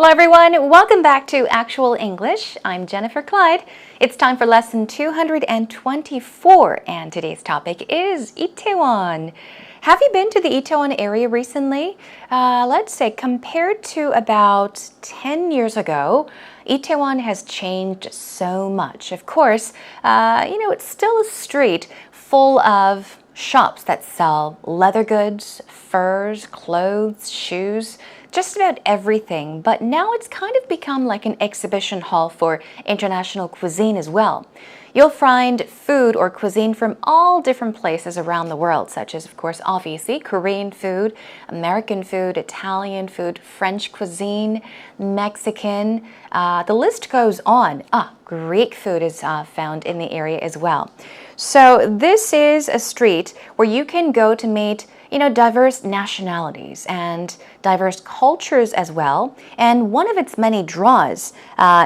Hello everyone, welcome back to Actual English. I'm Jennifer Clyde. It's time for lesson 224 and today's topic is Itaewon. Have you been to the Itaewon area recently? Let's say compared to about 10 years ago, Itaewon has changed so much. Of course, it's still a street full of shops that sell leather goods, furs, clothes, shoes, just about everything, but now it's kind of become like an exhibition hall for international cuisine as well. You'll find food or cuisine from all different places around the world, such as, of course, obviously, Korean food, American food, Italian food, French cuisine, Mexican. The list goes on. Greek food is found in the area as well. So this is a street where you can go to meet diverse nationalities and diverse cultures as well. And one of its many draws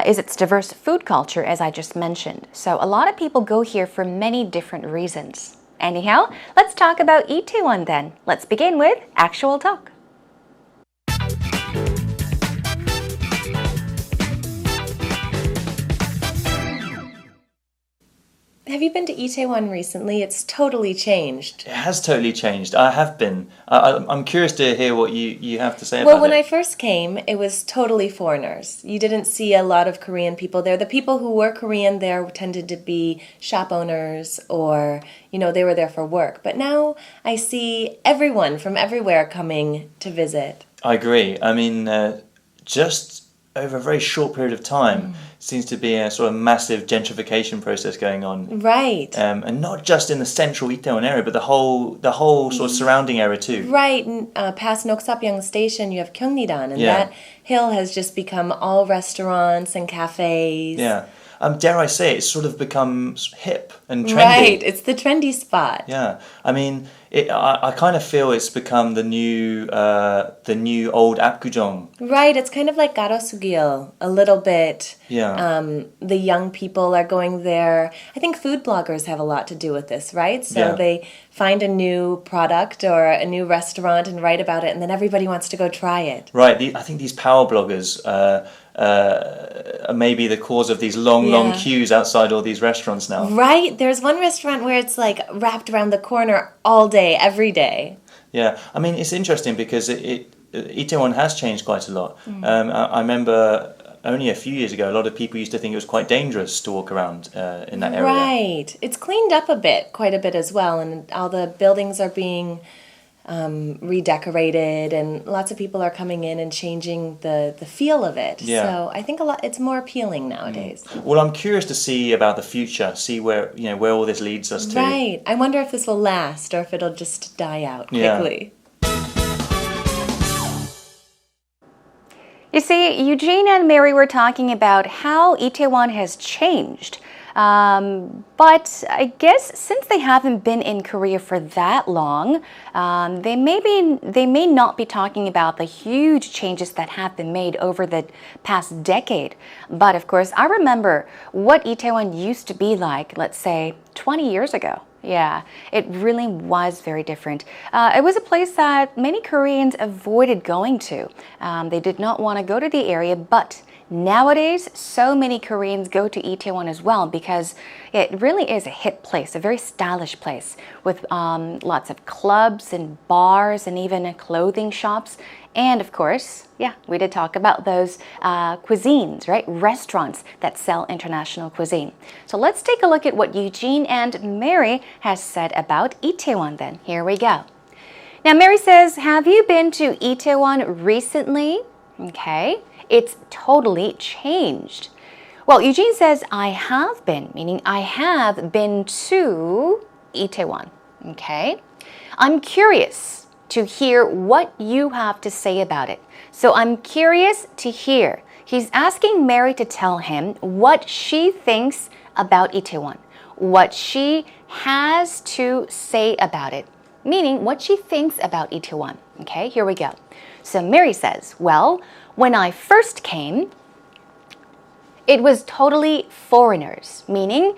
is its diverse food culture, as I just mentioned. So a lot of people go here for many different reasons. Anyhow, let's talk about Itaewon then. Let's begin with actual talk. Have you been to Itaewon recently? It's totally changed. It has totally changed. I have been. I'm curious to hear what you have to say about it. Well, when I first came, it was totally foreigners. You didn't see a lot of Korean people there. The people who were Korean there tended to be shop owners or, they were there for work. But now I see everyone from everywhere coming to visit. I agree. I mean, just over a very short period of time, seems to be a sort of massive gentrification process going on. Right. And not just in the central Itaewon area, but the whole sort of surrounding area too. Right. Past Noksapyeong Station, you have Gyeongnidan, and that hill has just become all restaurants and cafes. Yeah. Dare I say, it's sort of become hip and trendy. Right, it's the trendy spot. Yeah, I mean, I kind of feel it's become the new old Apgujeong. Right, it's kind of like Garosugil, a little bit. Yeah. The young people are going there. I think food bloggers have a lot to do with this, right? So they find a new product or a new restaurant and write about it, and then everybody wants to go try it. Right, I think these power bloggers are maybe the cause of these long queues outside all these restaurants now. Right, there's one restaurant where it's like wrapped around the corner all day, every day. Yeah, I mean, it's interesting because Itaewon has changed quite a lot. I remember only a few years ago, a lot of people used to think it was quite dangerous to walk around in that area. Right, it's cleaned up quite a bit as well, and all the buildings are being redecorated, and lots of people are coming in and changing the feel of it. Yeah. So I think it's more appealing nowadays. Well, I'm curious to see about the future, see where all this leads us to. Right. I wonder if this will last or if it'll just die out quickly. You see, Eugene and Mary were talking about how Itaewon has changed. But I guess since they haven't been in Korea for that long, they may not be talking about the huge changes that have been made over the past decade. But of course, I remember what Itaewon used to be like, let's say, 20 years ago. Yeah, it really was very different. It was a place that many Koreans avoided going to. They did not want to go to the area, but nowadays, so many Koreans go to Itaewon as well because it really is a hip place, a very stylish place with lots of clubs and bars and even clothing shops. And of course, we did talk about those cuisines, right? Restaurants that sell international cuisine. So let's take a look at what Eugene and Mary has said about Itaewon then. Here we go. Now, Mary says, have you been to Itaewon recently? Okay. It's totally changed. Well, Eugene says, I have been, meaning I have been to Itaewon. Okay. I'm curious to hear what you have to say about it. So I'm curious to hear. He's asking Mary to tell him what she thinks about Itaewon, what she has to say about it, meaning what she thinks about Itaewon. Okay, here we go. So Mary says, well, when I first came, it was totally foreigners, meaning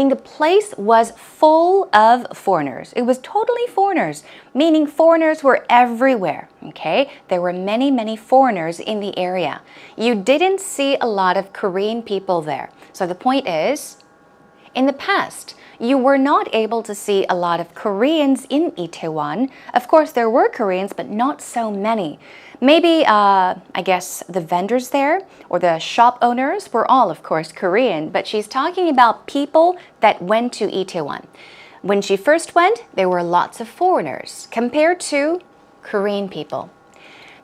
the place was full of foreigners. It was totally foreigners, meaning foreigners were everywhere. Okay, there were many, many foreigners in the area. You didn't see a lot of Korean people there. So the point is, in the past, you were not able to see a lot of Koreans in Itaewon. Of course, there were Koreans, but not so many. Maybe, I guess, the vendors there or the shop owners were all, of course, Korean, but she's talking about people that went to Itaewon. When she first went, there were lots of foreigners compared to Korean people.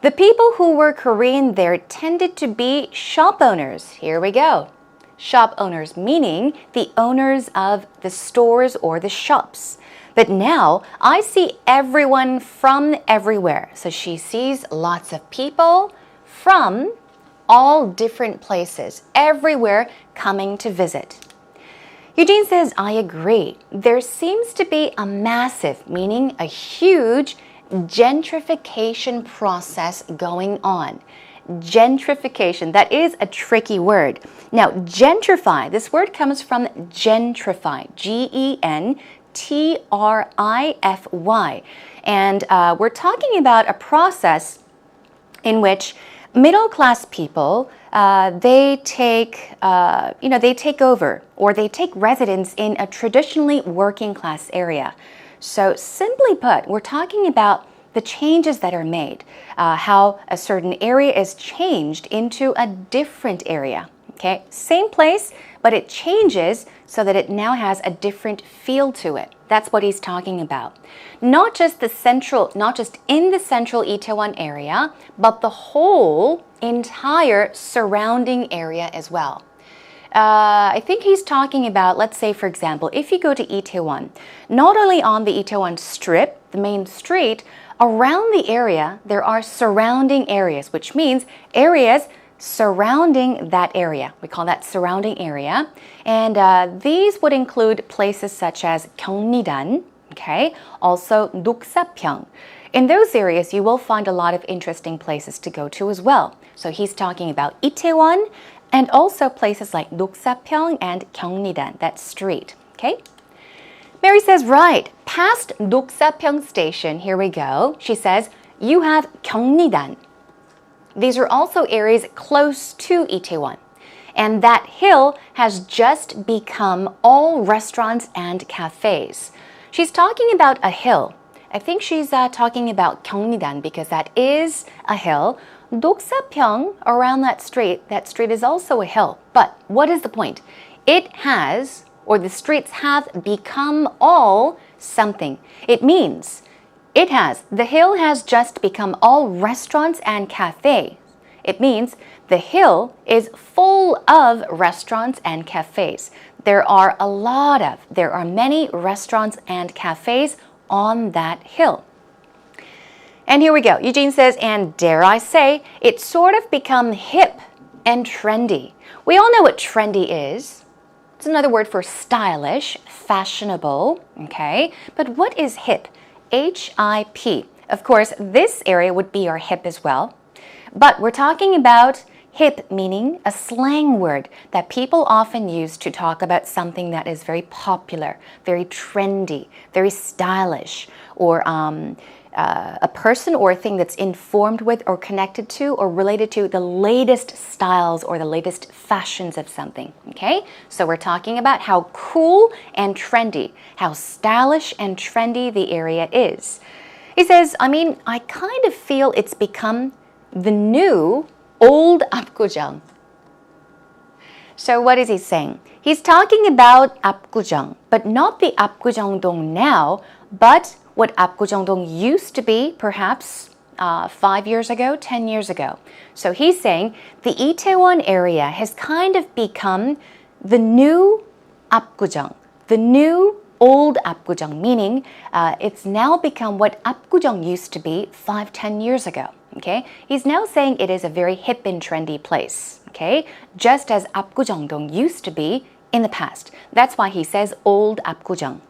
The people who were Korean there tended to be shop owners. Here we go. Shop owners, meaning the owners of the stores or the shops. But now I see everyone from everywhere. So she sees lots of people from all different places, everywhere coming to visit. Eugene says, I agree. There seems to be a massive, meaning a huge, gentrification process going on. Gentrification, that is a tricky word. Now, gentrify, this word comes from gentrify, Gentrify. And we're talking about a process in which middle-class people, they take over or they take residence in a traditionally working-class area. So simply put, we're talking about the changes that are made, how a certain area is changed into a different area. Okay, same place, but it changes so that it now has a different feel to it. That's what he's talking about. Not just in the central Itaewon area, but the whole entire surrounding area as well. I think he's talking about, let's say, for example, if you go to Itaewon, not only on the Itaewon Strip, the main street, around the area, there are surrounding areas, which means areas surrounding that area. We call that surrounding area. And these would include places such as Gyeongnidan, okay, also Noksapyeong. In those areas, you will find a lot of interesting places to go to as well. So he's talking about Itaewon and also places like Noksapyeong and Gyeongnidan, that street, okay? Mary says, right, past Noksapyeong station, here we go. She says, you have Gyeongnidan. These are also areas close to Itaewon. And that hill has just become all restaurants and cafes. She's talking about a hill. I think she's talking about Gyeongnidan because that is a hill. Noksapyeong, around that street is also a hill. But what is the point? It has, or the streets have become all something. It means the hill has just become all restaurants and cafes. It means the hill is full of restaurants and cafes. There are many restaurants and cafes on that hill. And here we go. Eugene says, and dare I say, it's sort of become hip and trendy. We all know what trendy is. It's another word for stylish, fashionable, okay? But what is hip? H-I-P. Of course, this area would be our hip as well. But we're talking about hip, meaning a slang word that people often use to talk about something that is very popular, very trendy, very stylish, or a person or a thing that's informed with or connected to or related to the latest styles or the latest fashions of something, okay? So we're talking about how cool and trendy, how stylish and trendy the area is. He says, I kind of feel it's become the new old Apgujeong. So what is he saying? He's talking about Apgujeong, but not the Apgujeong-dong now, but what Apgujeong-dong used to be perhaps 5 years ago, 10 years ago. So he's saying the Itaewon area has kind of become the new Apgujeong, the new old Apgujeong, meaning it's now become what Apgujeong used to be 5-10 years ago. Okay, he's now saying it is a very hip and trendy place. Okay, just as Apgujeong-dong used to be in the past. That's why he says old Apgujeong.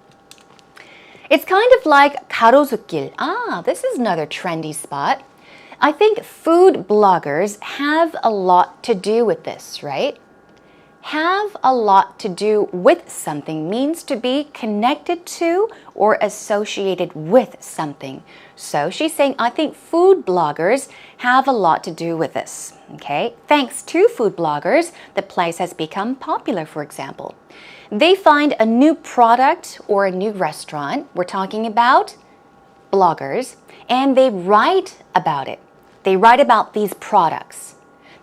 It's kind of like 가로수길. This is another trendy spot. I think food bloggers have a lot to do with this, right? Have a lot to do with something means to be connected to or associated with something. So she's saying, I think food bloggers have a lot to do with this. Okay, thanks to food bloggers, the place has become popular, for example. They find a new product or a new restaurant, we're talking about bloggers, and they write about it. They write about these products.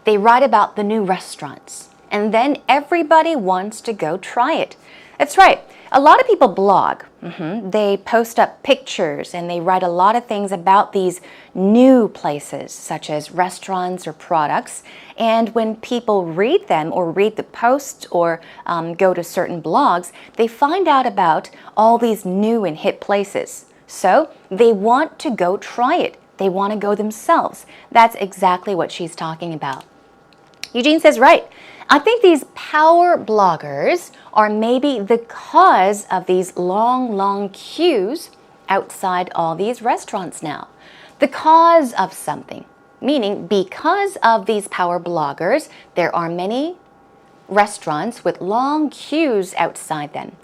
They write about the new restaurants. And then everybody wants to go try it. That's right. A lot of people blog. They post up pictures and they write a lot of things about these new places, such as restaurants or products. And when people read them or read the posts or go to certain blogs, they find out about all these new and hip places. So they want to go try it. They want to go themselves. That's exactly what she's talking about. Eugene says, right. I think these power bloggers are maybe the cause of these long queues outside all these restaurants now. The cause of something, meaning because of these power bloggers, there are many restaurants with long queues outside them.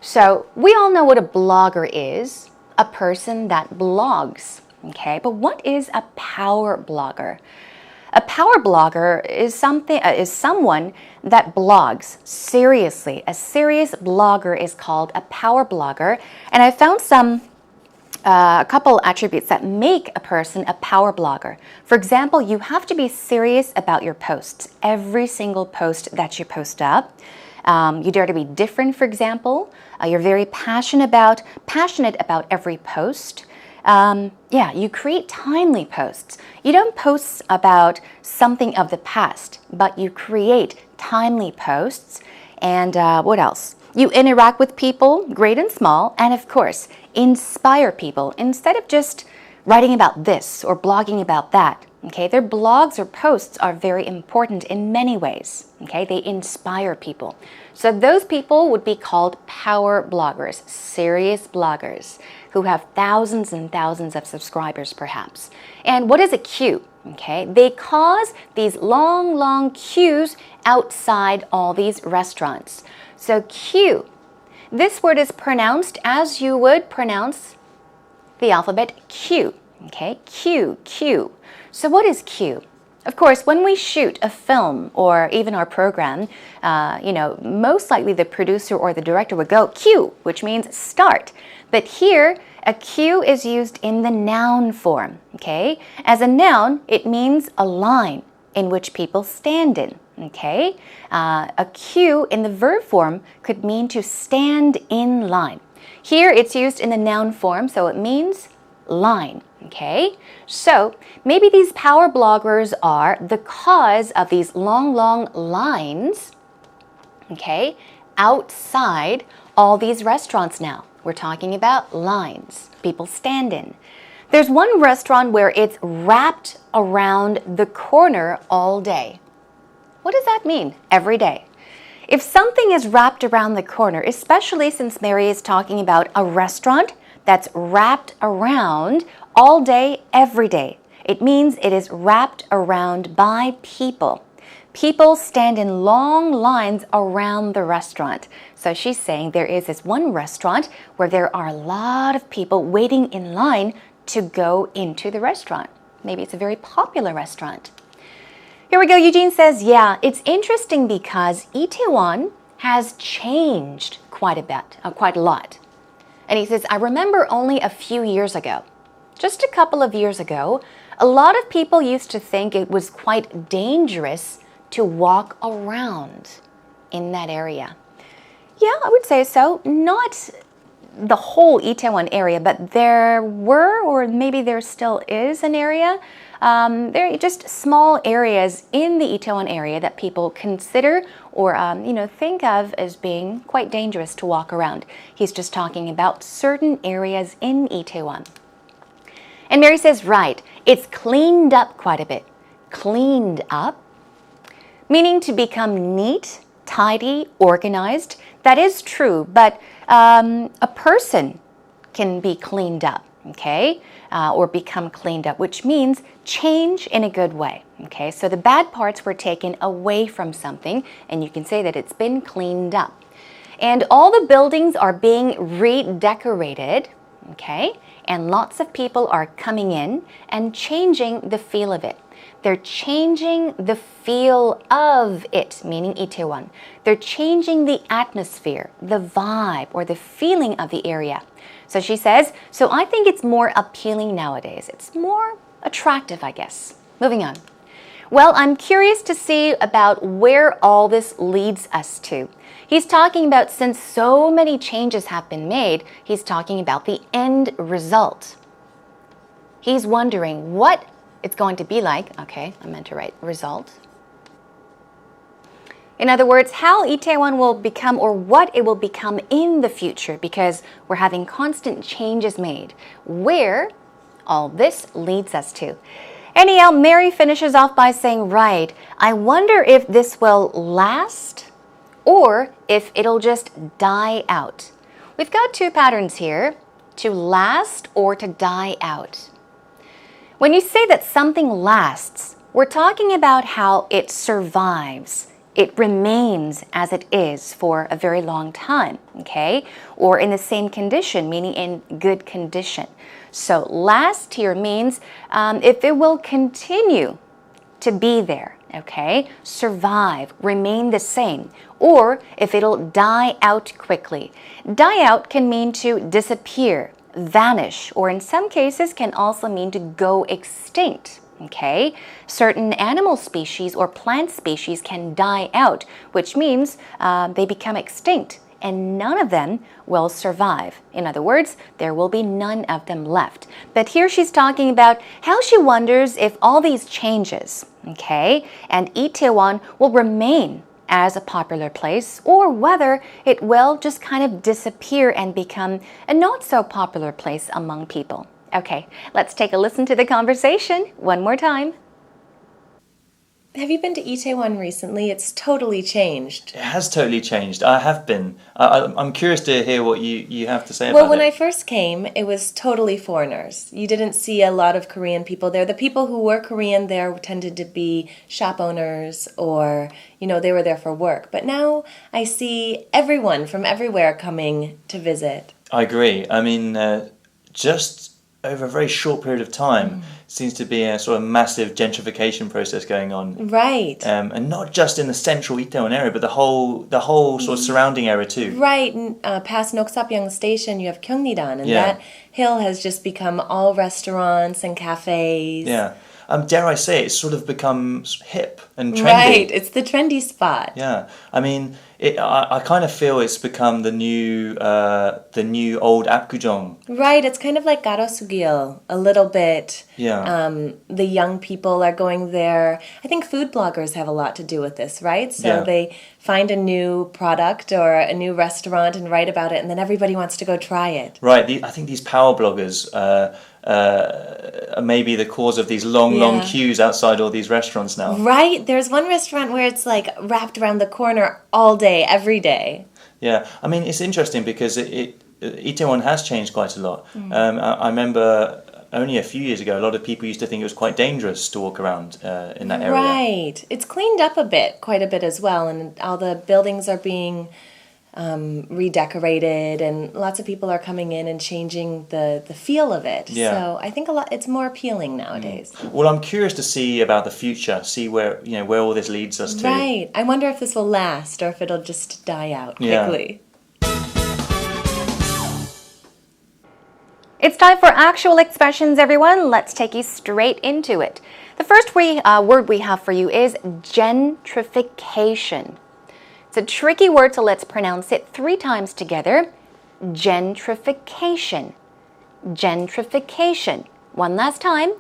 So we all know what a blogger is, a person that blogs, okay? But what is a power blogger? A power blogger is someone that blogs seriously. A serious blogger is called a power blogger. And I found a couple attributes that make a person a power blogger. For example, you have to be serious about your posts. Every single post that you post up. You dare to be different, for example. You're very passionate about every post. You create timely posts. You don't post about something of the past, but you create timely posts. And what else? You interact with people, great and small, and of course, inspire people instead of just writing about this or blogging about that. Okay, their blogs or posts are very important in many ways. Okay, they inspire people. So those people would be called power bloggers, serious bloggers who have thousands and thousands of subscribers perhaps. And what is a queue? Okay, they cause these long queues outside all these restaurants. So queue, this word is pronounced as you would pronounce the alphabet Q. Okay, Q. So what is Q? Of course, when we shoot a film or even our program, most likely the producer or the director would go Q, which means start. But here, a cue is used in the noun form, okay? As a noun, it means a line in which people stand in, okay? A cue in the verb form could mean to stand in line. Here, it's used in the noun form, so it means line, okay? So maybe these power bloggers are the cause of these long lines, okay, outside all these restaurants now. We're talking about lines, people stand in. There's one restaurant where it's wrapped around the corner all day. What does that mean? Every day. If something is wrapped around the corner, especially since Mary is talking about a restaurant that's wrapped around all day, every day, it means it is wrapped around by people. People stand in long lines around the restaurant. So she's saying there is this one restaurant where there are a lot of people waiting in line to go into the restaurant. Maybe it's a very popular restaurant. Here we go. Eugene says, yeah, it's interesting because Itaewon has changed quite a lot. And he says, I remember only a few years ago, just a couple of years ago, a lot of people used to think it was quite dangerous to walk around in that area. Yeah, I would say so. Not the whole Itaewon area, but there were, or maybe there still is an area. There are just small areas in the Itaewon area that people consider or think of as being quite dangerous to walk around. He's just talking about certain areas in Itaewon. And Mary says, right, it's cleaned up quite a bit. Cleaned up, meaning to become neat, tidy, organized. That is true, but a person can be cleaned up. okay, or become cleaned up, which means change in a good way, okay? So the bad parts were taken away from something, and you can say that it's been cleaned up. And all the buildings are being redecorated, okay? And lots of people are coming in and changing the feel of it. They're changing the feel of it, meaning Itaewon. They're changing the atmosphere, the vibe, or the feeling of the area. So she says, so I think it's more appealing nowadays. It's more attractive, I guess. Moving on. Well, I'm curious to see about where all this leads us to. He's talking about, since so many changes have been made, he's talking about the end result. He's wondering what it's going to be like. Okay, I meant to write result. In other words, how Itaewon will become, or what it will become in the future, because we're having constant changes made. Where all this leads us to. Anyhow, Mary finishes off by saying, right, I wonder if this will last or if it'll just die out. We've got two patterns here, to last or to die out. When you say that something lasts, we're talking about how it survives. It remains as it is for a very long time, okay? Or in the same condition, meaning in good condition. So last here means if it will continue to be there, okay? Survive, remain the same. Or if it'll die out quickly. Die out can mean to disappear, vanish, or in some cases can also mean to go extinct. Okay, certain animal species or plant species can die out, which means they become extinct and none of them will survive. In other words, there will be none of them left. But here she's talking about how she wonders if all these changes, okay, and Itaewon will remain as a popular place, or whether it will just kind of disappear and become a not so popular place among people. Okay, let's take a listen to the conversation one more time. Have you been to Itaewon recently? It's totally changed. It has totally changed. I have been. I'm curious to hear what you have to say about it. Well, when I first came, it was totally foreigners. You didn't see a lot of Korean people there. The people who were Korean there tended to be shop owners or, they were there for work. But now I see everyone from everywhere coming to visit. I agree. I mean, just over a very short period of time, seems to be a sort of massive gentrification process going on. Right. And not just in the central Itaewon area, but the whole sort of surrounding area too. Right. Past Noksapyeong Station, you have Gyeongnidan, and that hill has just become all restaurants and cafes. Yeah. Dare I say, it's sort of become hip and trendy. Right. It's the trendy spot. Yeah. I mean, I kind of feel it's become the new old Apgujeong. Right, it's kind of like Garosugil, a little bit. Yeah. The young people are going there. I think food bloggers have a lot to do with this, right? So they find a new product or a new restaurant and write about it, and then everybody wants to go try it. Right. I think these power bloggers are maybe the cause of these long queues outside all these restaurants now. Right. There's one restaurant where it's like wrapped around the corner all day, every day. Yeah. I mean, it's interesting because Itaewon has changed quite a lot. I remember only a few years ago, a lot of people used to think it was quite dangerous to walk around in that area. Right. It's cleaned up quite a bit as well, and all the buildings are being redecorated, and lots of people are coming in and changing the feel of it. Yeah. So I think it's more appealing nowadays. Well, I'm curious to see about the future, see where all this leads us to. Right. I wonder if this will last or if it'll just die out quickly. It's time for actual expressions, everyone. Let's take you straight into it. The first word we have for you is gentrification. It's a tricky word, so let's pronounce it 3 times together. Gentrification. Gentrification. One last time.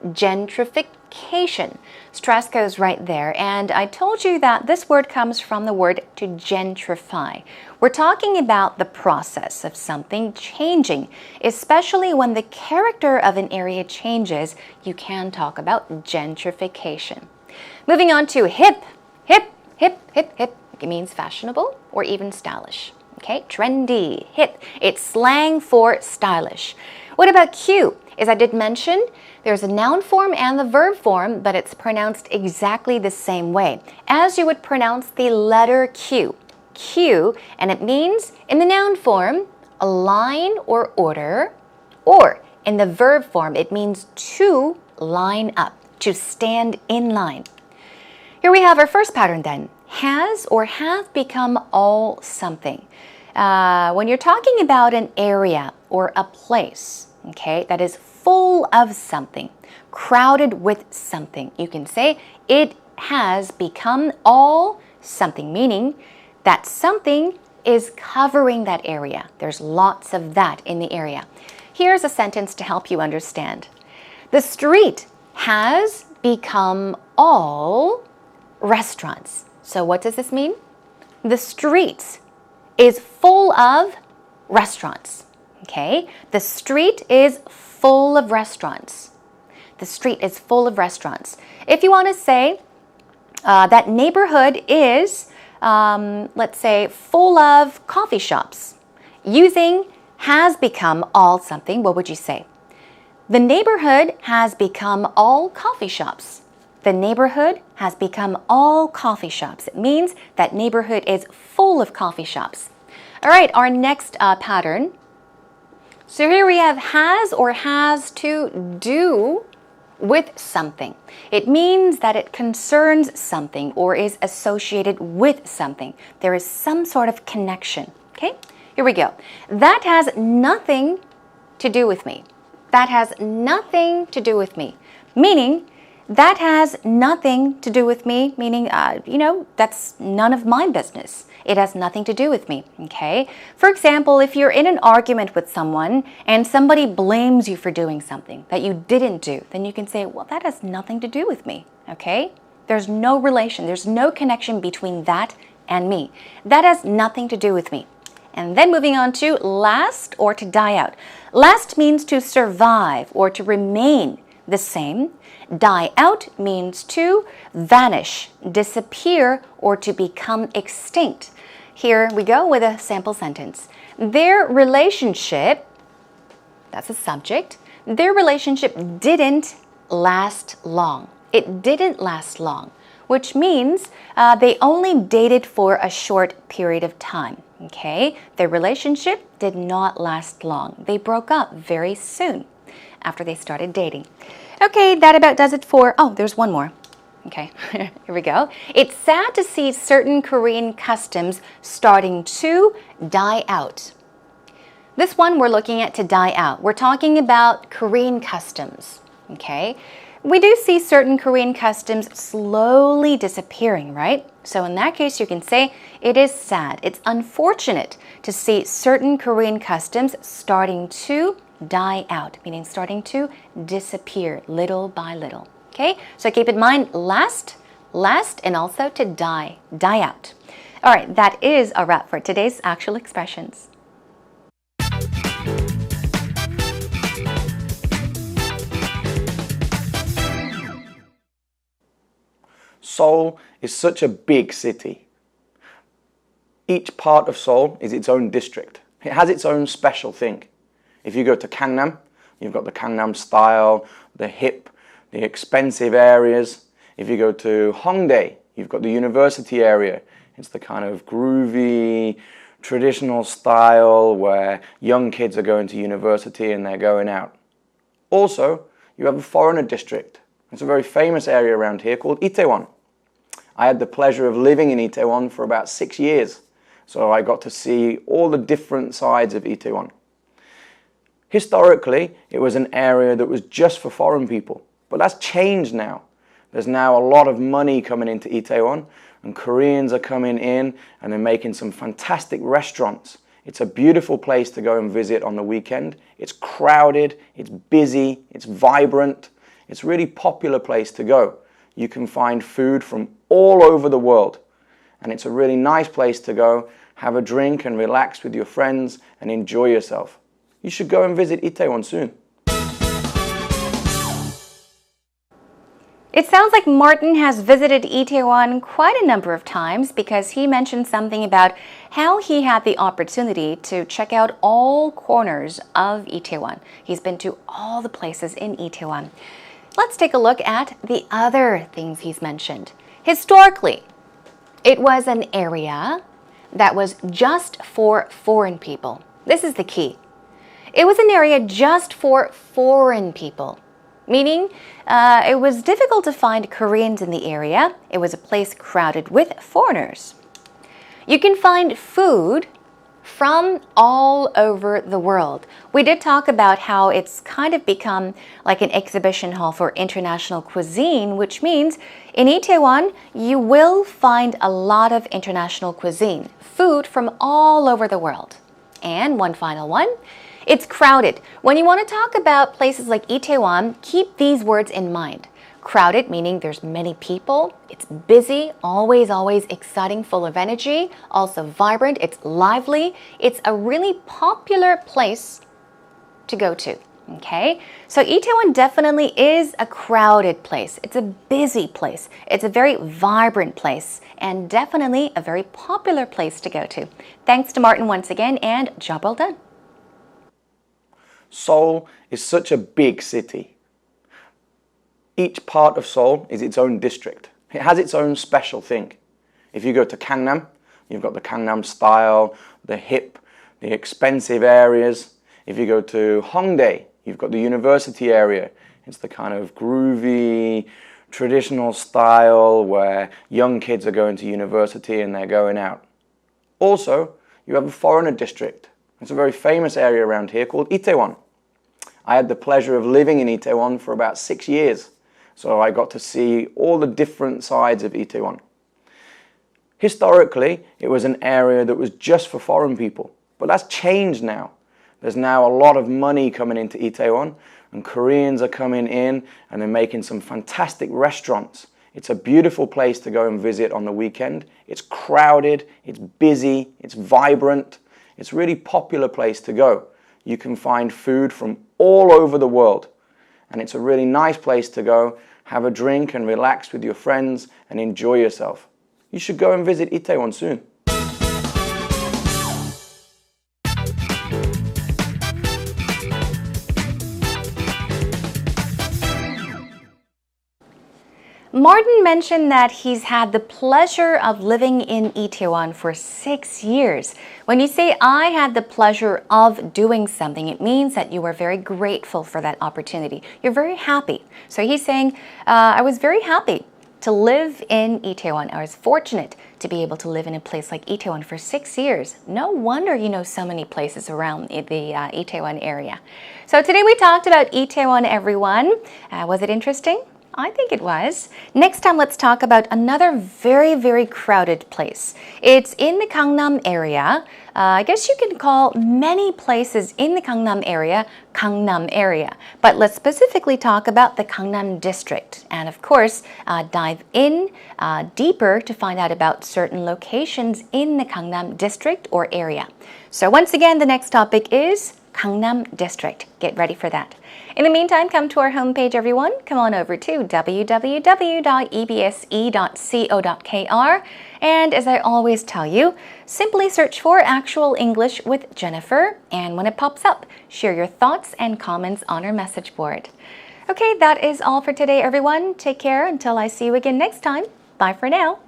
Gentrification. Stress goes right there. And I told you that this word comes from the word to gentrify. We're talking about the process of something changing, especially when the character of an area changes. You can talk about gentrification. Moving on to hip. Hip, hip, hip, hip. It means fashionable or even stylish. Okay, trendy, hip. It's slang for stylish. What about Q? As I did mention, there's a noun form and the verb form, but it's pronounced exactly the same way as you would pronounce the letter Q. Q, and it means in the noun form, a line or order, or in the verb form, it means to line up, to stand in line. Here we have our first pattern then. Has or have become all something. When you're talking about an area or a place, okay, that is full of something, crowded with something, you can say it has become all something, meaning that something is covering that area. There's lots of that in the area. Here's a sentence to help you understand. The street has become all restaurants. So what does this mean? The street is full of restaurants. Okay? The street is full of restaurants. The street is full of restaurants. If you want to say that neighborhood is, let's say, full of coffee shops, using has become all something, what would you say? The neighborhood has become all coffee shops. The neighborhood has become all coffee shops. It means that neighborhood is full of coffee shops. All right, our next pattern. So here we have has or has to do with something. It means that it concerns something or is associated with something. There is some sort of connection. Okay, here we go. That has nothing to do with me. That has nothing to do with me. Meaning, that has nothing to do with me, meaning, that's none of my business. It has nothing to do with me, okay? For example, if you're in an argument with someone and somebody blames you for doing something that you didn't do, then you can say, well, that has nothing to do with me, okay? There's no relation, there's no connection between that and me. That has nothing to do with me. And then moving on to last or to die out. Last means to survive or to remain the same. Die out means to vanish, disappear, or to become extinct. Here we go with a sample sentence. Their relationship, that's a subject, their relationship didn't last long. It didn't last long, which means they only dated for a short period of time. Okay, their relationship did not last long. They broke up very soon after they started dating. Okay, that about does it for, there's one more. Okay, here we go. It's sad to see certain Korean customs starting to die out. This one we're looking at to die out. We're talking about Korean customs, okay? We do see certain Korean customs slowly disappearing, right? So in that case, you can say it is sad. It's unfortunate to see certain Korean customs starting to die out, meaning starting to disappear little by little. Okay, so keep in mind last, and also to die out. All right, that is a wrap for today's actual expressions. Seoul is such a big city. Each part of Seoul is its own district. It has its own special thing. If you go to Gangnam, you've got the Gangnam style, the hip, the expensive areas. If you go to Hongdae, you've got the university area. It's the kind of groovy, traditional style where young kids are going to university and they're going out. Also, you have a foreigner district. It's a very famous area around here called Itaewon. I had the pleasure of living in Itaewon for about 6 years, so I got to see all the different sides of Itaewon. Historically, it was an area that was just for foreign people, but that's changed now. There's now a lot of money coming into Itaewon, and Koreans are coming in and they're making some fantastic restaurants. It's a beautiful place to go and visit on the weekend. It's crowded, it's busy, it's vibrant. It's a really popular place to go. You can find food from all over the world, and it's a really nice place to go, have a drink and relax with your friends and enjoy yourself. You should go and visit Itaewon soon. It sounds like Martin has visited Itaewon quite a number of times because he mentioned something about how he had the opportunity to check out all corners of Itaewon. He's been to all the places in Itaewon. Let's take a look at the other things he's mentioned. Historically, it was an area that was just for foreign people. This is the key. It was an area just for foreign people, meaning it was difficult to find Koreans in the area. It was a place crowded with foreigners. You can find food from all over the world. We did talk about how it's kind of become like an exhibition hall for international cuisine, which means in Itaewon, you will find a lot of international cuisine, food from all over the world. And one final one, it's crowded. When you want to talk about places like Itaewon, keep these words in mind. Crowded, meaning there's many people, it's busy, always exciting, full of energy, also vibrant, it's lively, it's a really popular place to go to, okay? So Itaewon definitely is a crowded place. It's a busy place. It's a very vibrant place and definitely a very popular place to go to. Thanks to Martin once again and job well done. Seoul is such a big city. Each part of Seoul is its own district. It has its own special thing. If you go to Gangnam, you've got the Gangnam style, the hip, the expensive areas. If you go to Hongdae, you've got the university area. It's the kind of groovy, traditional style where young kids are going to university and they're going out. Also, you have a foreigner district. It's a very famous area around here called Itaewon. I had the pleasure of living in Itaewon for about 6 years, so I got to see all the different sides of Itaewon. Historically, it was an area that was just for foreign people, but that's changed now. There's now a lot of money coming into Itaewon, and Koreans are coming in and they're making some fantastic restaurants. It's a beautiful place to go and visit on the weekend. It's crowded, it's busy, it's vibrant. It's a really popular place to go. You can find food from all over the world. And it's a really nice place to go, have a drink and relax with your friends and enjoy yourself. You should go and visit Itaewon soon. Martin mentioned that he's had the pleasure of living in Itaewon for 6 years. When you say, I had the pleasure of doing something, it means that you were very grateful for that opportunity. You're very happy. So he's saying, I was very happy to live in Itaewon. I was fortunate to be able to live in a place like Itaewon for 6 years. No wonder you know so many places around the Itaewon area. So today we talked about Itaewon, everyone. Was it interesting? I think it was. Next time, let's talk about another very crowded place. It's in the Gangnam area. I guess you can call many places in the Gangnam area. But let's specifically talk about the Gangnam district. And of course, dive in deeper to find out about certain locations in the Gangnam district or area. So once again, the next topic is Gangnam district. Get ready for that. In the meantime, come to our homepage, everyone. Come on over to www.ebse.co.kr. And as I always tell you, simply search for Actual English with Jennifer. And when it pops up, share your thoughts and comments on our message board. Okay, that is all for today, everyone. Take care until I see you again next time. Bye for now.